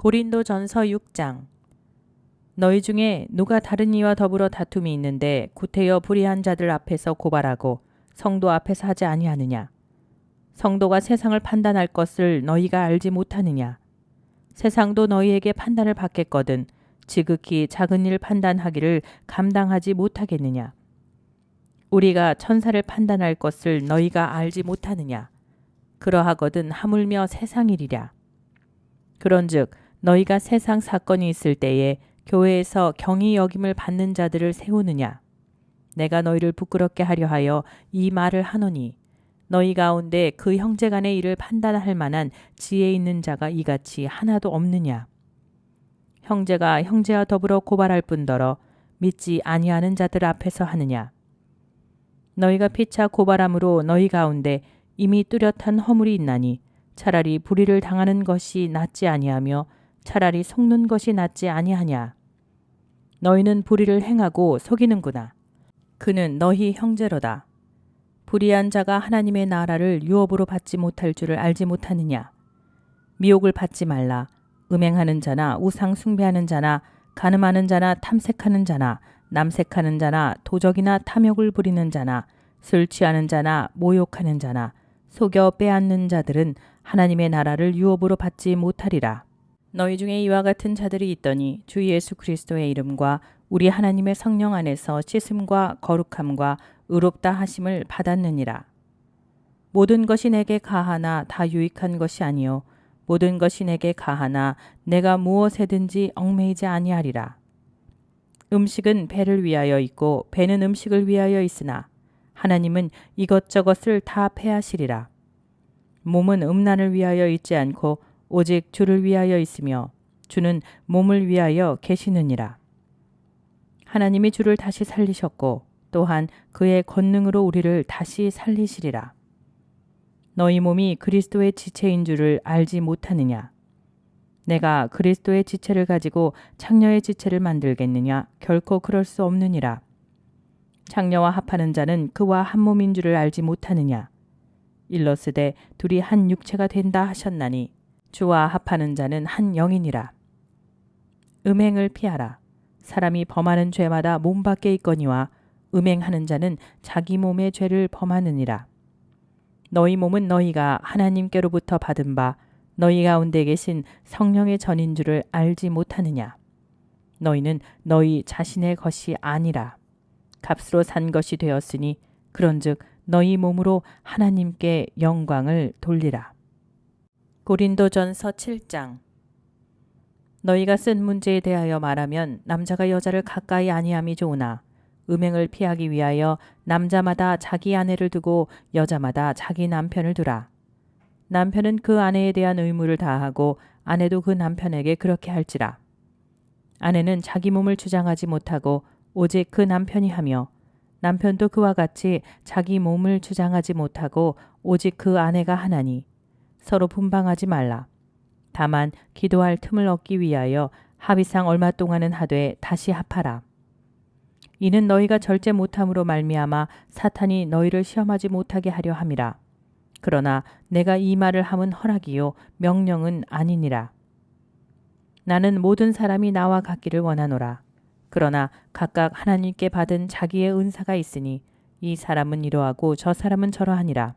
고린도전서 6장. 너희 중에 누가 다른 이와 더불어 다툼이 있는데 구태여 불의한 자들 앞에서 고발하고 성도 앞에서 하지 아니하느냐? 성도가 세상을 판단할 것을 너희가 알지 못하느냐? 세상도 너희에게 판단을 받겠거든 지극히 작은 일 판단하기를 감당하지 못하겠느냐? 우리가 천사를 판단할 것을 너희가 알지 못하느냐? 그러하거든 하물며 세상 일이랴. 그런즉 너희가 세상 사건이 있을 때에 교회에서 경히 여김을 받는 자들을 세우느냐? 내가 너희를 부끄럽게 하려 하여 이 말을 하노니 너희 가운데 그 형제간의 일을 판단할 만한 지혜 있는 자가 이같이 하나도 없느냐? 형제가 형제와 더불어 고발할 뿐더러 믿지 아니하는 자들 앞에서 하느냐? 너희가 피차 고발함으로 너희 가운데 이미 뚜렷한 허물이 있나니 차라리 불의를 당하는 것이 낫지 아니하며 차라리 속는 것이 낫지 아니하냐. 너희는 불의를 행하고 속이는구나. 그는 너희 형제로다. 불의한 자가 하나님의 나라를 유업으로 받지 못할 줄을 알지 못하느냐. 미혹을 받지 말라. 음행하는 자나 우상 숭배하는 자나 간음하는 자나 탐색하는 자나 남색하는 자나 도적이나 탐욕을 부리는 자나 술 취하는 자나 모욕하는 자나 속여 빼앗는 자들은 하나님의 나라를 유업으로 받지 못하리라. 너희 중에 이와 같은 자들이 있더니 주 예수 그리스도의 이름과 우리 하나님의 성령 안에서 씻음과 거룩함과 의롭다 하심을 받았느니라. 모든 것이 내게 가하나 다 유익한 것이 아니요 모든 것이 내게 가하나 내가 무엇에든지 얽매이지 아니하리라. 음식은 배를 위하여 있고 배는 음식을 위하여 있으나 하나님은 이것저것을 다 패하시리라. 몸은 음란을 위하여 있지 않고 오직 주를 위하여 있으며 주는 몸을 위하여 계시느니라. 하나님이 주를 다시 살리셨고 또한 그의 권능으로 우리를 다시 살리시리라. 너희 몸이 그리스도의 지체인 줄을 알지 못하느냐? 내가 그리스도의 지체를 가지고 창녀의 지체를 만들겠느냐? 결코 그럴 수 없느니라. 창녀와 합하는 자는 그와 한 몸인 줄을 알지 못하느냐? 일러스되 둘이 한 육체가 된다 하셨나니 주와 합하는 자는 한 영이니라. 음행을 피하라. 사람이 범하는 죄마다 몸 밖에 있거니와 음행하는 자는 자기 몸의 죄를 범하느니라. 너희 몸은 너희가 하나님께로부터 받은 바 너희 가운데 계신 성령의 전인 줄을 알지 못하느냐. 너희는 너희 자신의 것이 아니라 값으로 산 것이 되었으니 그런즉 너희 몸으로 하나님께 영광을 돌리라. 고린도전서 7장. 너희가 쓴 문제에 대하여 말하면 남자가 여자를 가까이 아니함이 좋으나 음행을 피하기 위하여 남자마다 자기 아내를 두고 여자마다 자기 남편을 두라. 남편은 그 아내에 대한 의무를 다하고 아내도 그 남편에게 그렇게 할지라. 아내는 자기 몸을 주장하지 못하고 오직 그 남편이 하며 남편도 그와 같이 자기 몸을 주장하지 못하고 오직 그 아내가 하나니 서로 분방하지 말라. 다만 기도할 틈을 얻기 위하여 합의상 얼마 동안은 하되 다시 합하라. 이는 너희가 절제 못함으로 말미암아 사탄이 너희를 시험하지 못하게 하려 함이라. 그러나 내가 이 말을 함은 허락이요 명령은 아니니라. 나는 모든 사람이 나와 같기를 원하노라. 그러나 각각 하나님께 받은 자기의 은사가 있으니 이 사람은 이러하고 저 사람은 저러하니라.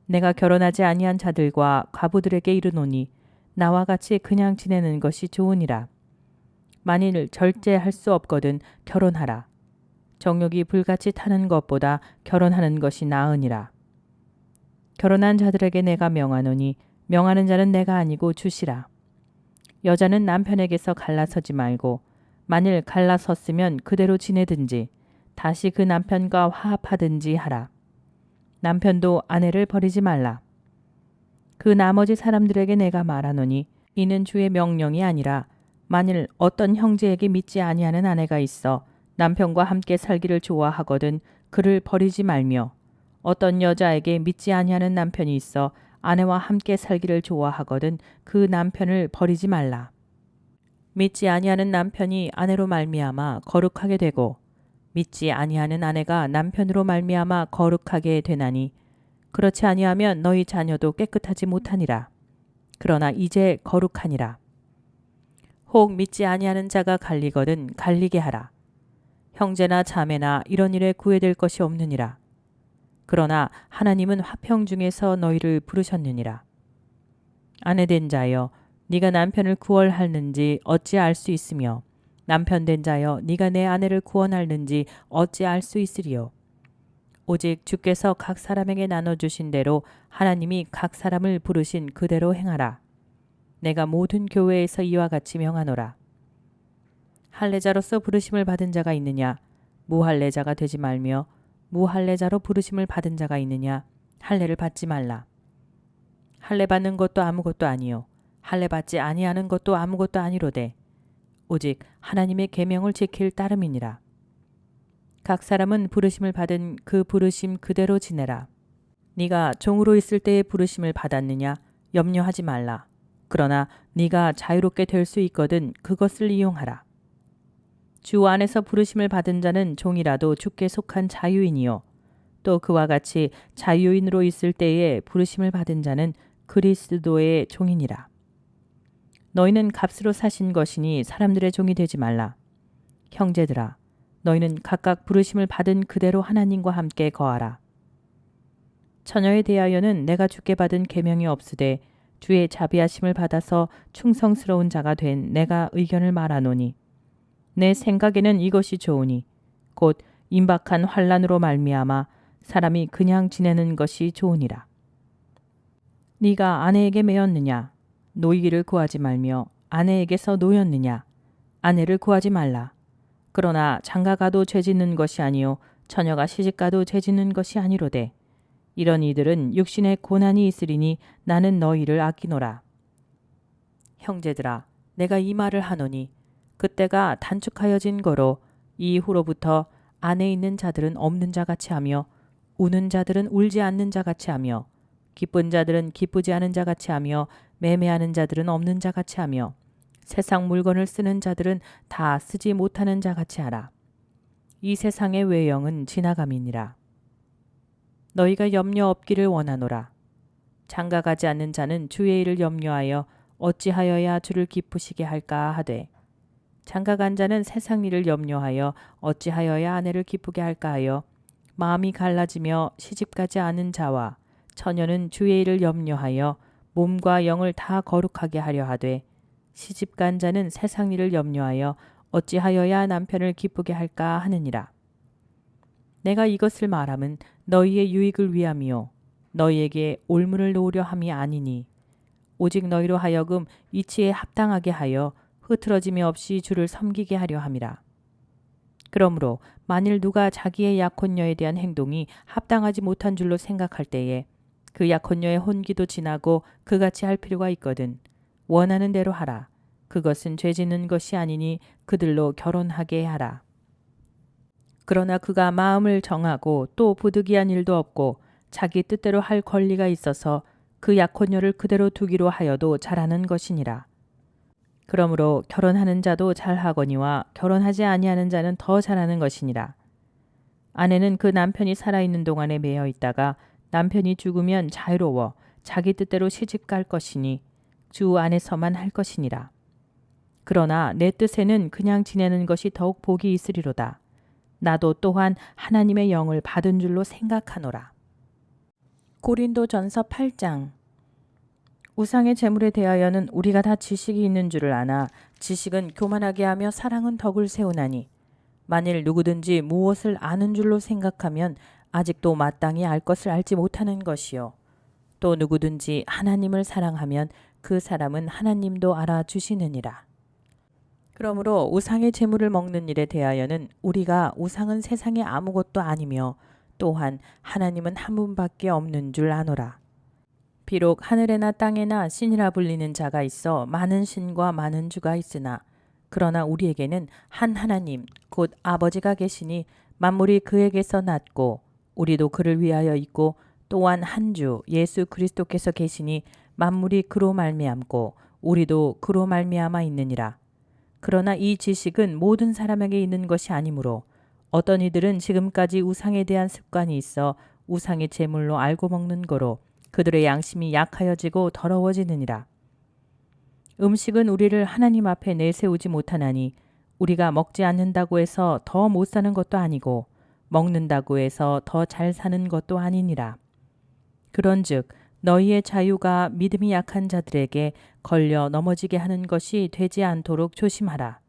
내가 결혼하지 아니한 자들과 과부들에게 이르노니 나와 같이 그냥 지내는 것이 좋으니라. 만일 절제할 수 없거든 결혼하라. 정욕이 불같이 타는 것보다 결혼하는 것이 나으니라. 결혼한 자들에게 내가 명하노니 명하는 자는 내가 아니고 주시라. 여자는 남편에게서 갈라서지 말고 만일 갈라섰으면 그대로 지내든지 다시 그 남편과 화합하든지 하라. 남편도 아내를 버리지 말라. 그 나머지 사람들에게 내가 말하노니 이는 주의 명령이 아니라 만일 어떤 형제에게 믿지 아니하는 아내가 있어 남편과 함께 살기를 좋아하거든 그를 버리지 말며 어떤 여자에게 믿지 아니하는 남편이 있어 아내와 함께 살기를 좋아하거든 그 남편을 버리지 말라. 믿지 아니하는 남편이 아내로 말미암아 거룩하게 되고 믿지 아니하는 아내가 남편으로 말미암아 거룩하게 되나니 그렇지 아니하면 너희 자녀도 깨끗하지 못하니라. 그러나 이제 거룩하니라. 혹 믿지 아니하는 자가 갈리거든 갈리게 하라. 형제나 자매나 이런 일에 구애될 것이 없느니라. 그러나 하나님은 화평 중에서 너희를 부르셨느니라. 아내된 자여 네가 남편을 구원할는지 어찌 알 수 있으며 남편된 자여 네가 내 아내를 구원할는지 어찌 알 수 있으리요. 오직 주께서 각 사람에게 나눠주신 대로 하나님이 각 사람을 부르신 그대로 행하라. 내가 모든 교회에서 이와 같이 명하노라. 할례자로서 부르심을 받은 자가 있느냐? 무할례자가 되지 말며 무할례자로 부르심을 받은 자가 있느냐? 할례를 받지 말라. 할례 받는 것도 아무것도 아니요 할례 받지 아니하는 것도 아무것도 아니로되 오직 하나님의 계명을 지킬 따름이니라. 각 사람은 부르심을 받은 그 부르심 그대로 지내라. 네가 종으로 있을 때의 부르심을 받았느냐? 염려하지 말라. 그러나 네가 자유롭게 될 수 있거든 그것을 이용하라. 주 안에서 부르심을 받은 자는 종이라도 주께 속한 자유인이요 또 그와 같이 자유인으로 있을 때에 부르심을 받은 자는 그리스도의 종이니라. 너희는 값으로 사신 것이니 사람들의 종이 되지 말라. 형제들아 너희는 각각 부르심을 받은 그대로 하나님과 함께 거하라. 처녀에 대하여는 내가 주께 받은 계명이 없으되 주의 자비하심을 받아서 충성스러운 자가 된 내가 의견을 말하노니 내 생각에는 이것이 좋으니 곧 임박한 환난으로 말미암아 사람이 그냥 지내는 것이 좋으니라. 네가 아내에게 매였느냐? 노이기를 구하지 말며 아내에게서 노였느냐? 아내를 구하지 말라. 그러나 장가가도 죄짓는 것이 아니요 처녀가 시집가도 죄짓는 것이 아니로되 이런 이들은 육신에 고난이 있으리니 나는 너희를 아끼노라. 형제들아 내가 이 말을 하노니 그때가 단축하여진 거로 이후로부터 안에 있는 자들은 없는 자같이 하며 우는 자들은 울지 않는 자같이 하며 기쁜 자들은 기쁘지 않은 자같이 하며 매매하는 자들은 없는 자같이 하며 세상 물건을 쓰는 자들은 다 쓰지 못하는 자같이 하라. 이 세상의 외형은 지나감이니라. 너희가 염려 없기를 원하노라. 장가가지 않는 자는 주의 일을 염려하여 어찌하여야 주를 기쁘시게 할까 하되 장가간 자는 세상 일을 염려하여 어찌하여야 아내를 기쁘게 할까 하여 마음이 갈라지며 시집가지 않은 자와 처녀는 주의 일을 염려하여 몸과 영을 다 거룩하게 하려 하되 시집간 자는 세상 일을 염려하여 어찌하여야 남편을 기쁘게 할까 하느니라. 내가 이것을 말함은 너희의 유익을 위함이요 너희에게 올무를 놓으려 함이 아니니 오직 너희로 하여금 이치에 합당하게 하여 흐트러짐이 없이 주를 섬기게 하려 함이라. 그러므로 만일 누가 자기의 약혼녀에 대한 행동이 합당하지 못한 줄로 생각할 때에 그 약혼녀의 혼기도 지나고 그같이 할 필요가 있거든 원하는 대로 하라. 그것은 죄짓는 것이 아니니 그들로 결혼하게 하라. 그러나 그가 마음을 정하고 또 부득이한 일도 없고 자기 뜻대로 할 권리가 있어서 그 약혼녀를 그대로 두기로 하여도 잘하는 것이니라. 그러므로 결혼하는 자도 잘하거니와 결혼하지 아니하는 자는 더 잘하는 것이니라. 아내는 그 남편이 살아있는 동안에 매여 있다가 남편이 죽으면 자유로워 자기 뜻대로 시집갈 것이니 주 안에서만 할 것이니라. 그러나 내 뜻에는 그냥 지내는 것이 더욱 복이 있으리로다. 나도 또한 하나님의 영을 받은 줄로 생각하노라. 고린도전서 8장. 우상의 재물에 대하여는 우리가 다 지식이 있는 줄을 아나 지식은 교만하게 하며 사랑은 덕을 세우나니 만일 누구든지 무엇을 아는 줄로 생각하면 아직도 마땅히 알 것을 알지 못하는 것이요 또 누구든지 하나님을 사랑하면 그 사람은 하나님도 알아주시느니라. 그러므로 우상의 재물을 먹는 일에 대하여는 우리가 우상은 세상에 아무것도 아니며 또한 하나님은 한 분밖에 없는 줄 아노라. 비록 하늘에나 땅에나 신이라 불리는 자가 있어 많은 신과 많은 주가 있으나 그러나 우리에게는 한 하나님 곧 아버지가 계시니 만물이 그에게서 났고 우리도 그를 위하여 있고 또한 한 주 예수 그리스도께서 계시니 만물이 그로 말미암고 우리도 그로 말미암아 있느니라. 그러나 이 지식은 모든 사람에게 있는 것이 아니므로 어떤 이들은 지금까지 우상에 대한 습관이 있어 우상의 제물로 알고 먹는 거로 그들의 양심이 약하여지고 더러워지느니라. 음식은 우리를 하나님 앞에 내세우지 못하나니 우리가 먹지 않는다고 해서 더 못 사는 것도 아니고 먹는다고 해서 더 잘 사는 것도 아니니라. 그런즉 너희의 자유가 믿음이 약한 자들에게 걸려 넘어지게 하는 것이 되지 않도록 조심하라.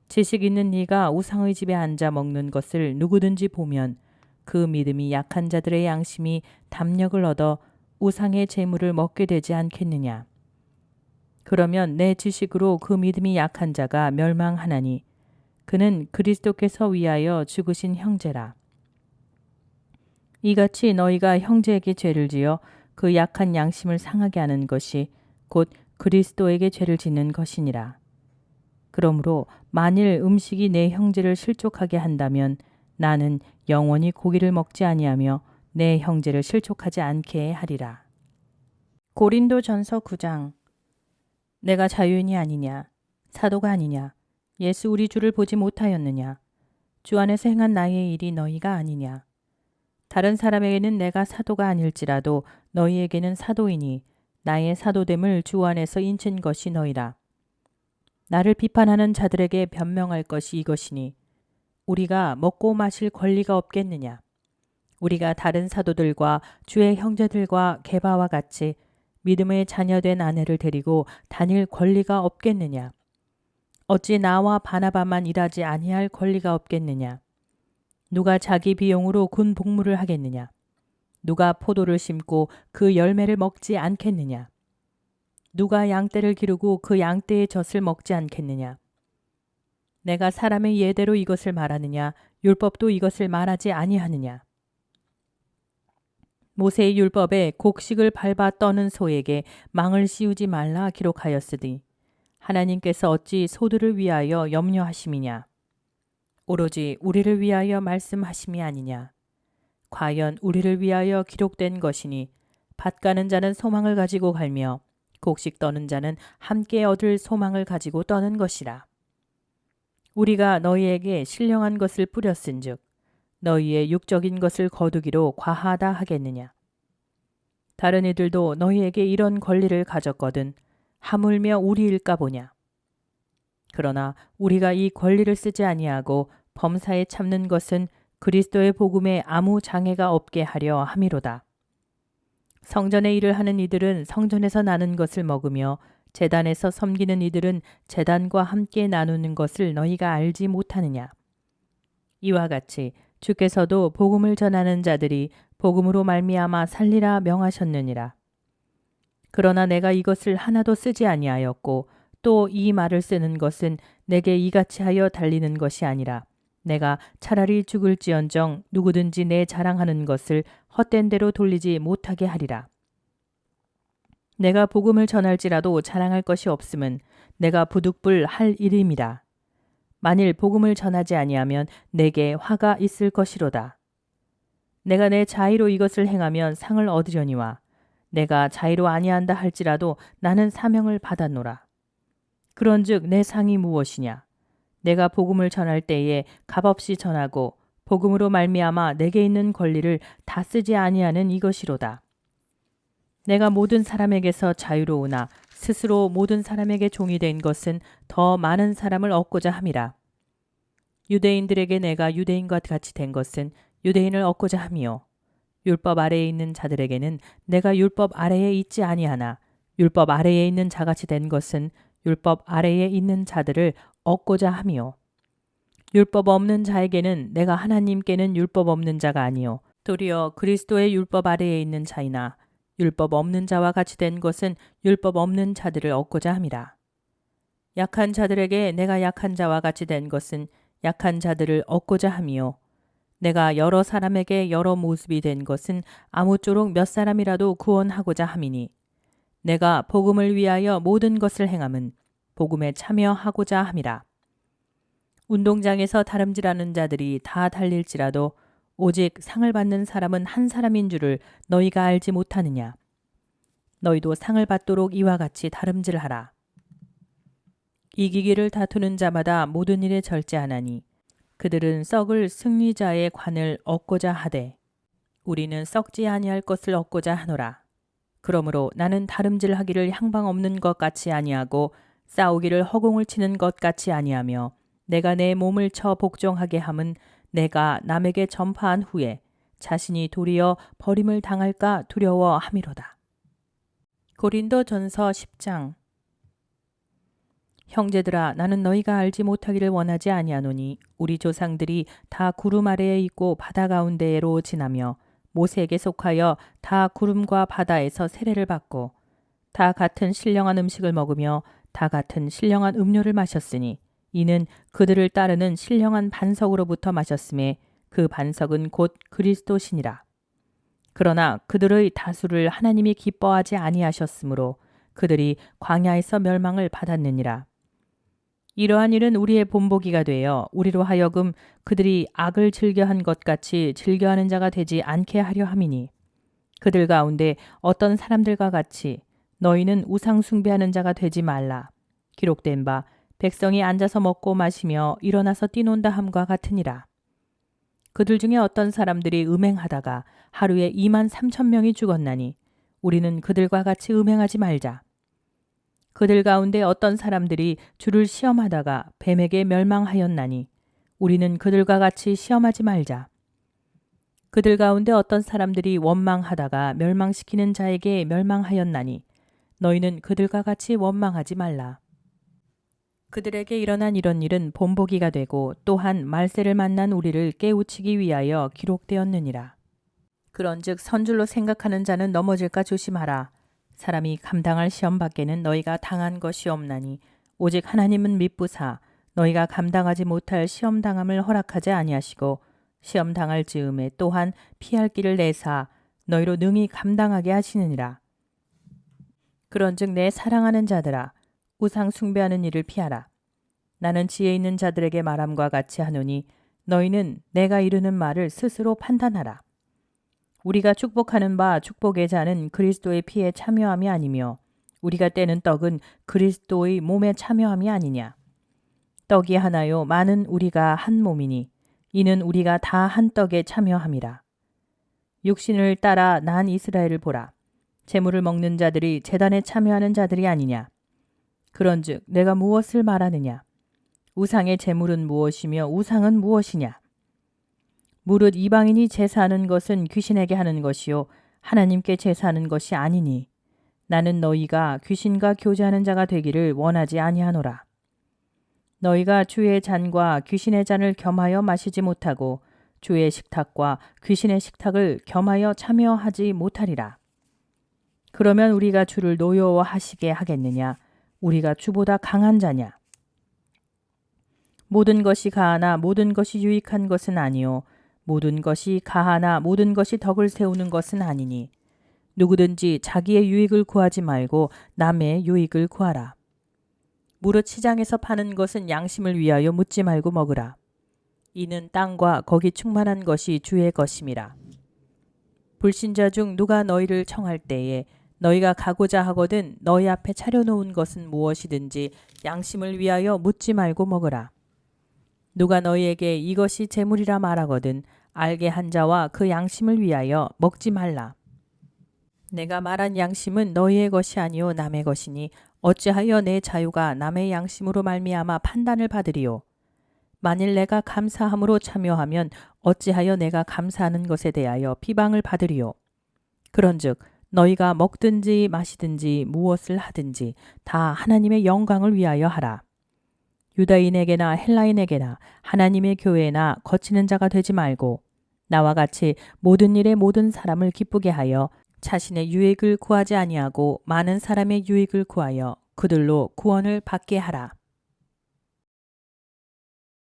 지식 있는 네가 우상의 집에 앉아 먹는 것을 누구든지 보면 그 믿음이 약한 자들의 양심이 담력을 얻어 우상의 재물을 먹게 되지 않겠느냐. 그러면 내 지식으로 그 믿음이 약한 자가 멸망하나니 그는 그리스도께서 위하여 죽으신 형제라. 이같이 너희가 형제에게 죄를 지어 그 약한 양심을 상하게 하는 것이 곧 그리스도에게 죄를 짓는 것이니라. 그러므로 만일 음식이 내 형제를 실족하게 한다면 나는 영원히 고기를 먹지 아니하며 내 형제를 실족하지 않게 하리라. 고린도전서 9장. 내가 자유인이 아니냐, 사도가 아니냐, 예수 우리 주를 보지 못하였느냐, 주 안에서 행한 나의 일이 너희가 아니냐. 다른 사람에게는 내가 사도가 아닐지라도 너희에게는 사도이니 나의 사도됨을 주 안에서 인친 것이 너희라. 나를 비판하는 자들에게 변명할 것이 이것이니 우리가 먹고 마실 권리가 없겠느냐. 우리가 다른 사도들과 주의 형제들과 게바와 같이 믿음의 자녀된 아내를 데리고 다닐 권리가 없겠느냐. 어찌 나와 바나바만 일하지 아니할 권리가 없겠느냐. 누가 자기 비용으로 군 복무를 하겠느냐. 누가 포도를 심고 그 열매를 먹지 않겠느냐. 누가 양떼를 기르고 그 양떼의 젖을 먹지 않겠느냐. 내가 사람의 예대로 이것을 말하느냐, 율법도 이것을 말하지 아니하느냐. 모세의 율법에 곡식을 밟아 떠는 소에게 망을 씌우지 말라 기록하였으니 하나님께서 어찌 소들을 위하여 염려하심이냐. 오로지 우리를 위하여 말씀하심이 아니냐. 과연 우리를 위하여 기록된 것이니 밭 가는 자는 소망을 가지고 갈며 곡식 떠는 자는 함께 얻을 소망을 가지고 떠는 것이라. 우리가 너희에게 신령한 것을 뿌렸은즉 너희의 육적인 것을 거두기로 과하다 하겠느냐. 다른 이들도 너희에게 이런 권리를 가졌거든 하물며 우리일까 보냐. 그러나 우리가 이 권리를 쓰지 아니하고 범사에 참는 것은 그리스도의 복음에 아무 장애가 없게 하려 함이로다. 성전의 일을 하는 이들은 성전에서 나는 것을 먹으며 제단에서 섬기는 이들은 제단과 함께 나누는 것을 너희가 알지 못하느냐. 이와 같이 주께서도 복음을 전하는 자들이 복음으로 말미암아 살리라 명하셨느니라. 그러나 내가 이것을 하나도 쓰지 아니하였고 또 이 말을 쓰는 것은 내게 이같이 하여 달리는 것이 아니라 내가 차라리 죽을지언정 누구든지 내 자랑하는 것을 헛된 대로 돌리지 못하게 하리라. 내가 복음을 전할지라도 자랑할 것이 없음은 내가 부득불 할 일임이라. 만일 복음을 전하지 아니하면 내게 화가 있을 것이로다. 내가 내 자의로 이것을 행하면 상을 얻으려니와 내가 자의로 아니한다 할지라도 나는 사명을 받았노라. 그런즉 내 상이 무엇이냐? 내가 복음을 전할 때에 값없이 전하고 복음으로 말미암아 내게 있는 권리를 다 쓰지 아니하는 이것이로다. 내가 모든 사람에게서 자유로우나 스스로 모든 사람에게 종이 된 것은 더 많은 사람을 얻고자 함이라. 유대인들에게 내가 유대인과 같이 된 것은 유대인을 얻고자 함이요. 율법 아래에 있는 자들에게는 내가 율법 아래에 있지 아니하나 율법 아래에 있는 자같이 된 것은 율법 아래에 있는 자들을 얻고자 함이요. 율법 없는 자에게는 내가 하나님께는 율법 없는 자가 아니요 도리어 그리스도의 율법 아래에 있는 자이나 율법 없는 자와 같이 된 것은 율법 없는 자들을 얻고자 함이라. 약한 자들에게 내가 약한 자와 같이 된 것은 약한 자들을 얻고자 함이요 내가 여러 사람에게 여러 모습이 된 것은 아무쪼록 몇 사람이라도 구원하고자 함이니 내가 복음을 위하여 모든 것을 행함은 복음에 참여하고자 함이라. 운동장에서 다름질하는 자들이 다 달릴지라도 오직 상을 받는 사람은 한 사람인 줄을 너희가 알지 못하느냐. 너희도 상을 받도록 이와 같이 다름질하라. 이기기를 다투는 자마다 모든 일에 절제하나니 그들은 썩을 승리자의 관을 얻고자 하되 우리는 썩지 아니할 것을 얻고자 하노라. 그러므로 나는 다름질하기를 향방 없는 것 같이 아니하고 싸우기를 허공을 치는 것 같이 아니하며 내가 내 몸을 쳐 복종하게 함은 내가 남에게 전파한 후에 자신이 도리어 버림을 당할까 두려워함이로다. 고린도전서 10장. 형제들아, 나는 너희가 알지 못하기를 원하지 아니하노니 우리 조상들이 다 구름 아래에 있고 바다 가운데로 지나며 모세에게 속하여 다 구름과 바다에서 세례를 받고 다 같은 신령한 음식을 먹으며 다 같은 신령한 음료를 마셨으니 이는 그들을 따르는 신령한 반석으로부터 마셨음에 그 반석은 곧 그리스도시니라. 그러나 그들의 다수를 하나님이 기뻐하지 아니하셨으므로 그들이 광야에서 멸망을 받았느니라. 이러한 일은 우리의 본보기가 되어 우리로 하여금 그들이 악을 즐겨한 것 같이 즐겨하는 자가 되지 않게 하려 함이니 그들 가운데 어떤 사람들과 같이 너희는 우상 숭배하는 자가 되지 말라. 기록된 바 백성이 앉아서 먹고 마시며 일어나서 뛰논다 함과 같으니라. 그들 중에 어떤 사람들이 음행하다가 하루에 23,000명이 죽었나니 우리는 그들과 같이 음행하지 말자. 그들 가운데 어떤 사람들이 주를 시험하다가 뱀에게 멸망하였나니 우리는 그들과 같이 시험하지 말자. 그들 가운데 어떤 사람들이 원망하다가 멸망시키는 자에게 멸망하였나니 너희는 그들과 같이 원망하지 말라. 그들에게 일어난 이런 일은 본보기가 되고 또한 말세를 만난 우리를 깨우치기 위하여 기록되었느니라. 그런즉 선줄로 생각하는 자는 넘어질까 조심하라. 사람이 감당할 시험 밖에는 너희가 당한 것이 없나니 오직 하나님은 미쁘사 너희가 감당하지 못할 시험 당함을 허락하지 아니하시고 시험 당할 즈음에 또한 피할 길을 내사 너희로 능히 감당하게 하시느니라. 그런즉 내 사랑하는 자들아 우상 숭배하는 일을 피하라. 나는 지혜 있는 자들에게 말함과 같이 하노니 너희는 내가 이르는 말을 스스로 판단하라. 우리가 축복하는 바 축복의 자는 그리스도의 피에 참여함이 아니며 우리가 떼는 떡은 그리스도의 몸에 참여함이 아니냐. 떡이 하나요 많은 우리가 한 몸이니 이는 우리가 다 한 떡에 참여함이라. 육신을 따라 난 이스라엘을 보라. 제물을 먹는 자들이 제단에 참여하는 자들이 아니냐. 그런즉 내가 무엇을 말하느냐. 우상의 제물은 무엇이며 우상은 무엇이냐. 무릇 이방인이 제사하는 것은 귀신에게 하는 것이요 하나님께 제사하는 것이 아니니 나는 너희가 귀신과 교제하는 자가 되기를 원하지 아니하노라. 너희가 주의 잔과 귀신의 잔을 겸하여 마시지 못하고 주의 식탁과 귀신의 식탁을 겸하여 참여하지 못하리라. 그러면 우리가 주를 노여워하시게 하겠느냐. 우리가 주보다 강한 자냐. 모든 것이 가하나 모든 것이 유익한 것은 아니요 모든 것이 가하나 모든 것이 덕을 세우는 것은 아니니 누구든지 자기의 유익을 구하지 말고 남의 유익을 구하라. 무릇 시장에서 파는 것은 양심을 위하여 묻지 말고 먹으라. 이는 땅과 거기 충만한 것이 주의 것임이라. 불신자 중 누가 너희를 청할 때에 너희가 가고자 하거든 너희 앞에 차려놓은 것은 무엇이든지 양심을 위하여 묻지 말고 먹으라. 누가 너희에게 이것이 재물이라 말하거든 알게 한 자와 그 양심을 위하여 먹지 말라. 내가 말한 양심은 너희의 것이 아니요 남의 것이니 어찌하여 내 자유가 남의 양심으로 말미암아 판단을 받으리요. 만일 내가 감사함으로 참여하면 어찌하여 내가 감사하는 것에 대하여 비방을 받으리요. 그런즉 너희가 먹든지 마시든지 무엇을 하든지 다 하나님의 영광을 위하여 하라. 유다인에게나 헬라인에게나 하나님의 교회나 거치는 자가 되지 말고 나와 같이 모든 일에 모든 사람을 기쁘게 하여 자신의 유익을 구하지 아니하고 많은 사람의 유익을 구하여 그들로 구원을 받게 하라.